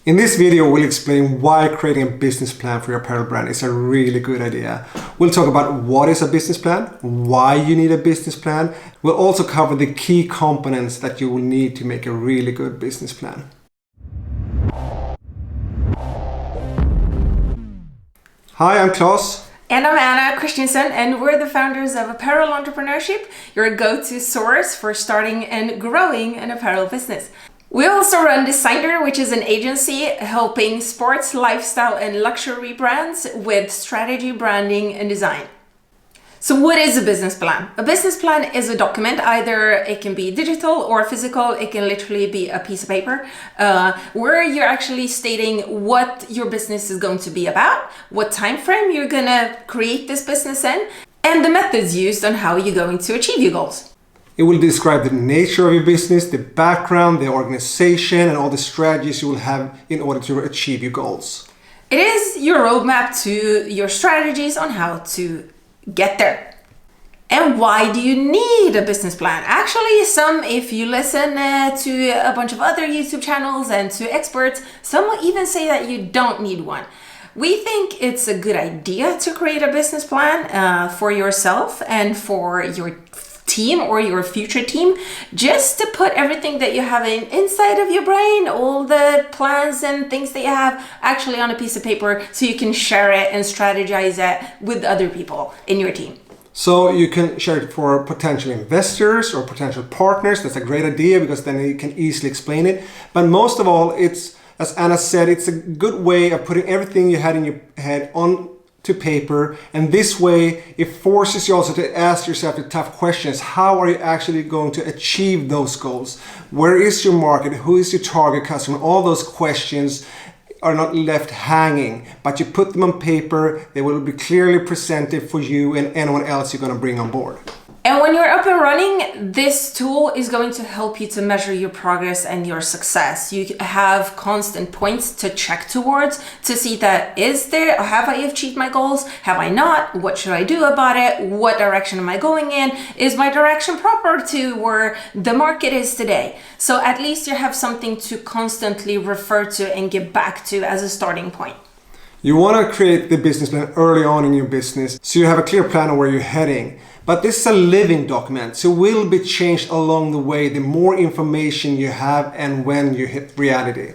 In this video, we'll explain why creating a business plan for your apparel brand is a really good idea. We'll talk about what is a business plan, why you need a business plan. We'll also cover the key components that you will need to make a really good business plan. Hi, I'm Klas. And I'm Anna Christensen, and we're the founders of Apparel Entrepreneurship, your go-to source for starting and growing an apparel business. We also run Designer, which is an agency helping sports, lifestyle, and luxury brands with strategy, branding, and design. So what is a business plan? A business plan is a document. Either it can be digital or physical. It can literally be a piece of paper where you're actually stating what your business is going to be about, what time frame you're going to create this business in, and the methods used on how you're going to achieve your goals. It will describe the nature of your business, the background, the organization, and all the strategies you will have in order to achieve your goals. It is your roadmap to your strategies on how to get there. And why do you need a business plan? Actually, if you listen to a bunch of other YouTube channels and to experts, some will even say that you don't need one. We think it's a good idea to create a business plan for yourself and for your team or your future team, just to put everything that you have inside of your brain, all the plans and things that you have, actually on a piece of paper, so you can share it and strategize it with other people in your team. So you can share it for potential investors or potential partners. That's a great idea because then you can easily explain it. But most of all, it's, as Anna said, it's a good way of putting everything you had in your head on to paper, and this way it forces you also to ask yourself the tough questions. How are you actually going to achieve those goals? Where is your market? Who is your target customer? All those questions are not left hanging, but you put them on paper. They will be clearly presented for you and anyone else you're going to bring on board. And when you're up and running, this tool is going to help you to measure your progress and your success. You have constant points to check towards to see that have I achieved my goals? Have I not? What should I do about it? What direction am I going in? Is my direction proper to where the market is today? So at least you have something to constantly refer to and get back to as a starting point. You want to create the business plan early on in your business so you have a clear plan of where you're heading. But this is a living document, so it will be changed along the way the more information you have and when you hit reality.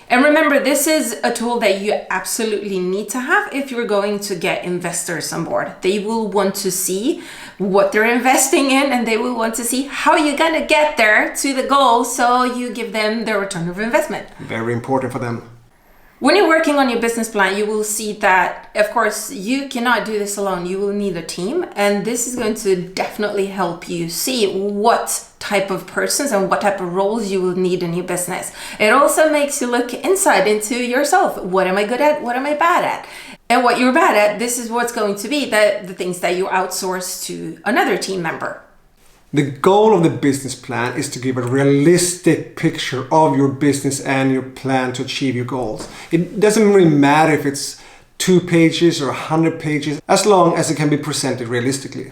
And remember, this is a tool that you absolutely need to have if you're going to get investors on board. They will want to see what they're investing in, and they will want to see how you're going to get there to the goal, so you give them the return of investment. Very important for them. When you're working on your business plan, you will see that, of course, you cannot do this alone. You will need a team, and this is going to definitely help you see what type of persons and what type of roles you will need in your business. It also makes you look inside into yourself. What am I good at? What am I bad at? And what you're bad at, this is what's going to be the things that you outsource to another team member. The goal of the business plan is to give a realistic picture of your business and your plan to achieve your goals. It doesn't really matter if it's 2 pages or 100 pages, as long as it can be presented realistically.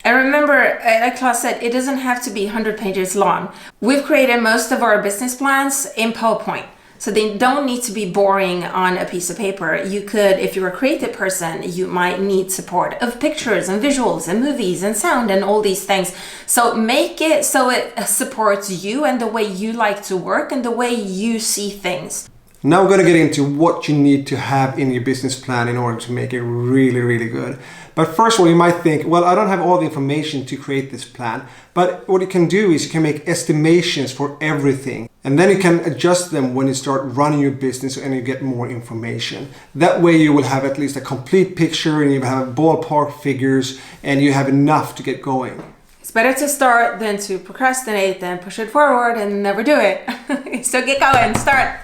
And remember, like Klas said, it doesn't have to be 100 pages long. We've created most of our business plans in PowerPoint. So they don't need to be boring on a piece of paper. You could, if you're a creative person, you might need support of pictures and visuals and movies and sound and all these things. So make it so it supports you and the way you like to work and the way you see things. Now we're going to get into what you need to have in your business plan in order to make it really, really good. But first of all, you might think, well, I don't have all the information to create this plan. But what you can do is you can make estimations for everything. And then you can adjust them when you start running your business and you get more information. That way you will have at least a complete picture and you have ballpark figures and you have enough to get going. It's better to start than to procrastinate and push it forward and never do it. So get going, start.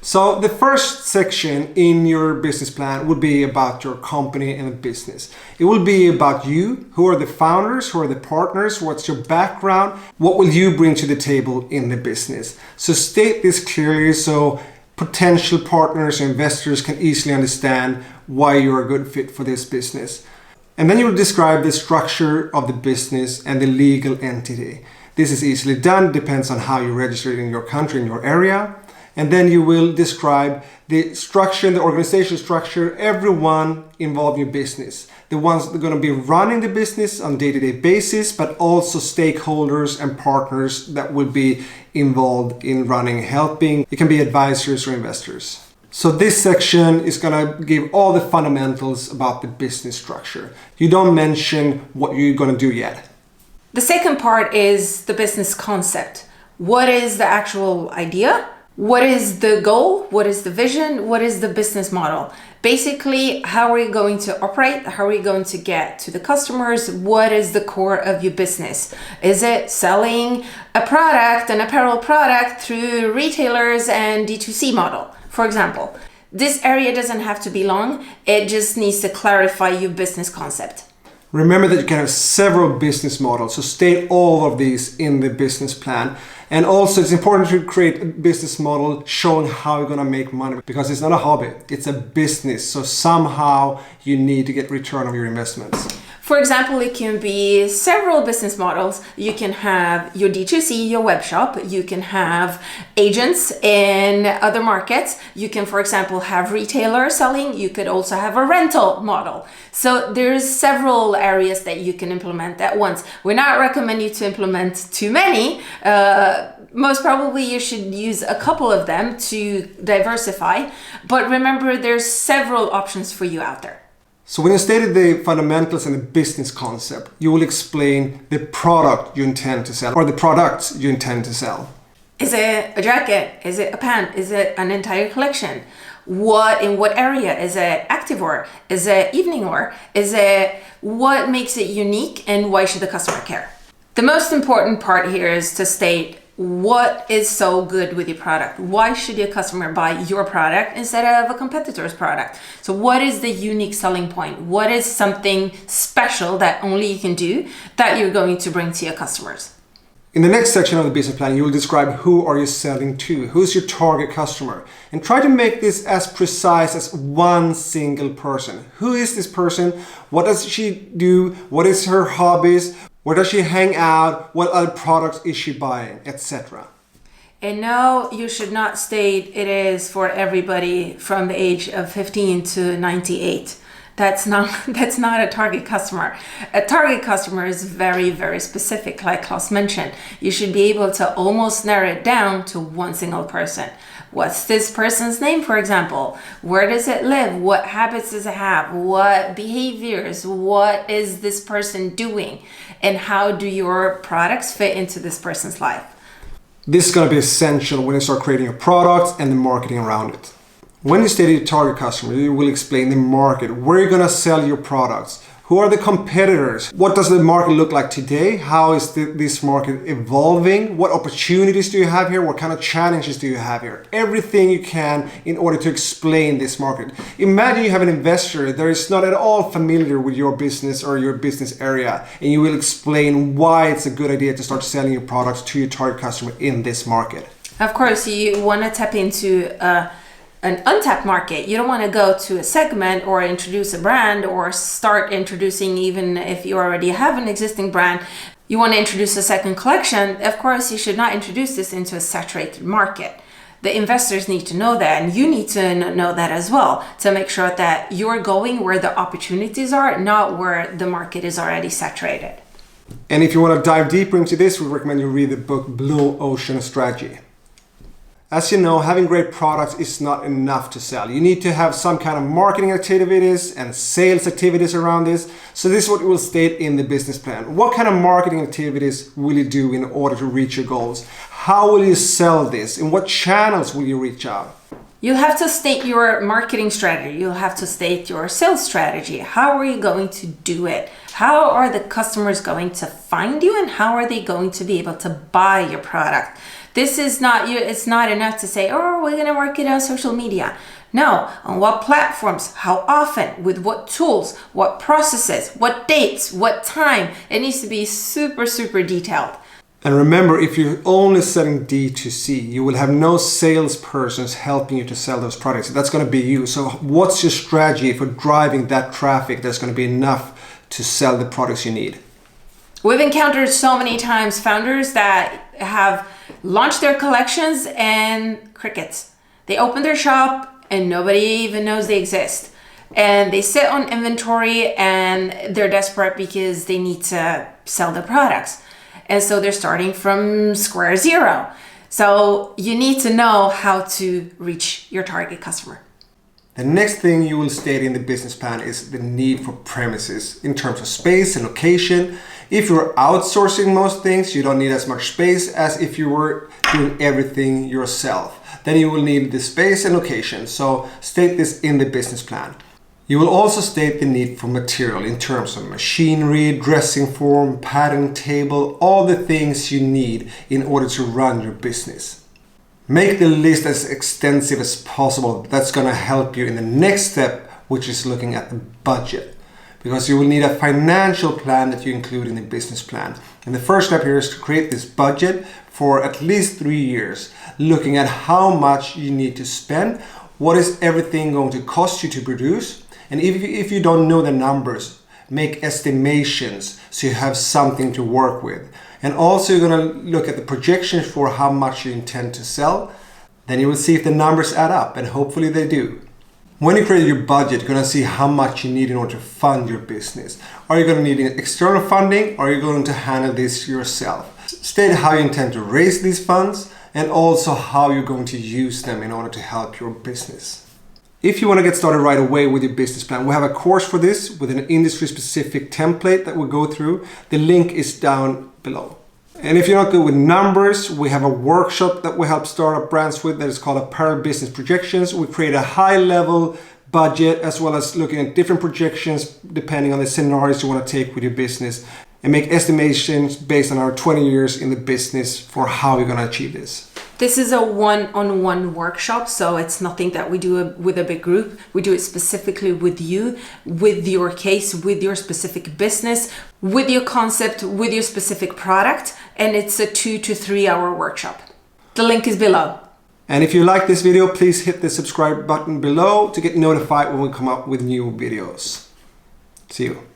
So the first section in your business plan would be about your company and the business. It will be about you, who are the founders, who are the partners, what's your background, what will you bring to the table in the business. So state this clearly so potential partners or investors can easily understand why you're a good fit for this business. And then you will describe the structure of the business and the legal entity. This is easily done, depends on how you register it in your country, in your area. And then you will describe the structure, the organizational structure, everyone involved in your business. The ones that are going to be running the business on a day-to-day basis, but also stakeholders and partners that will be involved in running, helping. It can be advisors or investors. So this section is going to give all the fundamentals about the business structure. You don't mention what you're going to do yet. The second part is the business concept. What is the actual idea? What is the goal? What is the vision? What is the business model? Basically, how are you going to operate? How are you going to get to the customers? What is the core of your business? Is it selling a product, an apparel product through retailers and D2C model, for example? This area doesn't have to be long. It just needs to clarify your business concept. Remember that you can have several business models, so state all of these in the business plan. And also it's important to create a business model showing how you're going to make money, because it's not a hobby, it's a business. So somehow you need to get return on your investments. For example, it can be several business models. You can have your D2C, your web shop. You can have agents in other markets. You can, for example, have retailers selling. You could also have a rental model. So there's several areas that you can implement at once. We're not recommending you to implement too many. Most probably you should use a couple of them to diversify. But remember, there's several options for you out there. So when you stated the fundamentals and the business concept, you will explain the product you intend to sell or the products you intend to sell. Is it a jacket? Is it a pant? Is it an entire collection? In what area? Is it activewear? Is it evening wear? Is it what makes it unique and why should the customer care? The most important part here is to state what is so good with your product. Why should your customer buy your product instead of a competitor's product? So what is the unique selling point? What is something special that only you can do that you're going to bring to your customers? In the next section of the business plan, you will describe who are you selling to, who's your target customer, and try to make this as precise as one single person. Who is this person? What does she do? What is her hobbies? Where does she hang out? What other products is she buying, etc.? And no, you should not state it is for everybody from the age of 15 to 98. That's not a target customer. A target customer is very, very specific, like Klas mentioned. You should be able to almost narrow it down to one single person. What's this person's name, for example? Where does it live? What habits does it have? What behaviors? What is this person doing? And how do your products fit into this person's life? This is going to be essential when you start creating your products and the marketing around it. When you state your target customer, you will explain the market, where you're going to sell your products. Who are the competitors? What does the market look like today? How is this market evolving? What opportunities do you have here? What kind of challenges do you have here? Everything you can in order to explain this market. Imagine you have an investor that is not at all familiar with your business or your business area, and you will explain why it's a good idea to start selling your products to your target customer in this market. Of course, you want to tap into an untapped market. You don't want to go to a segment or introduce a brand or start introducing, even if you already have an existing brand, you want to introduce a second collection. Of course, you should not introduce this into a saturated market. The investors need to know that, and you need to know that as well, to make sure that you're going where the opportunities are, not where the market is already saturated. And if you want to dive deeper into this, we recommend you read the book Blue Ocean Strategy. As you know, having great products is not enough to sell. You need to have some kind of marketing activities and sales activities around this. So this is what we'll state in the business plan. What kind of marketing activities will you do in order to reach your goals? How will you sell this? In what channels will you reach out? You'll have to state your marketing strategy. You'll have to state your sales strategy. How are you going to do it? How are the customers going to find you, and how are they going to be able to buy your product? It's not enough to say, oh, we're going to market on social media. No, on what platforms, how often, with what tools, what processes, what dates, what time. It needs to be super, super detailed. And remember, if you're only selling D2C, you will have no salespersons helping you to sell those products. That's going to be you. So what's your strategy for driving that traffic that's going to be enough to sell the products you need? We've encountered so many times founders that have launch their collections and crickets. They open their shop and nobody even knows they exist. And they sit on inventory and they're desperate because they need to sell their products. And so they're starting from square zero. So you need to know how to reach your target customer. The next thing you will state in the business plan is the need for premises in terms of space and location. If you're outsourcing most things, you don't need as much space as if you were doing everything yourself. Then you will need the space and location. So state this in the business plan. You will also state the need for material in terms of machinery, dressing form, pattern table, all the things you need in order to run your business. Make the list as extensive as possible. That's going to help you in the next step, which is looking at the budget. Because you will need a financial plan that you include in the business plan. And the first step here is to create this budget for at least 3 years, looking at how much you need to spend, what is everything going to cost you to produce, and if you don't know the numbers, make estimations so you have something to work with. And also you're going to look at the projections for how much you intend to sell. Then you will see if the numbers add up, and hopefully they do. When you create your budget, you're going to see how much you need in order to fund your business. Are you going to need external funding, or are you going to handle this yourself? State how you intend to raise these funds and also how you're going to use them in order to help your business. If you want to get started right away with your business plan, we have a course for this with an industry-specific template that we'll go through. The link is down below. And if you're not good with numbers, we have a workshop that we help startup brands with that is called Apparel Business Projections. We create a high-level budget as well as looking at different projections depending on the scenarios you want to take with your business and make estimations based on our 20 years in the business for how you're going to achieve this. This is a one-on-one workshop, so it's nothing that we do with a big group. We do it specifically with you, with your case, with your specific business, with your concept, with your specific product, and it's a 2 to 3 hour workshop. The link is below. And if you like this video, please hit the subscribe button below to get notified when we come up with new videos. See you.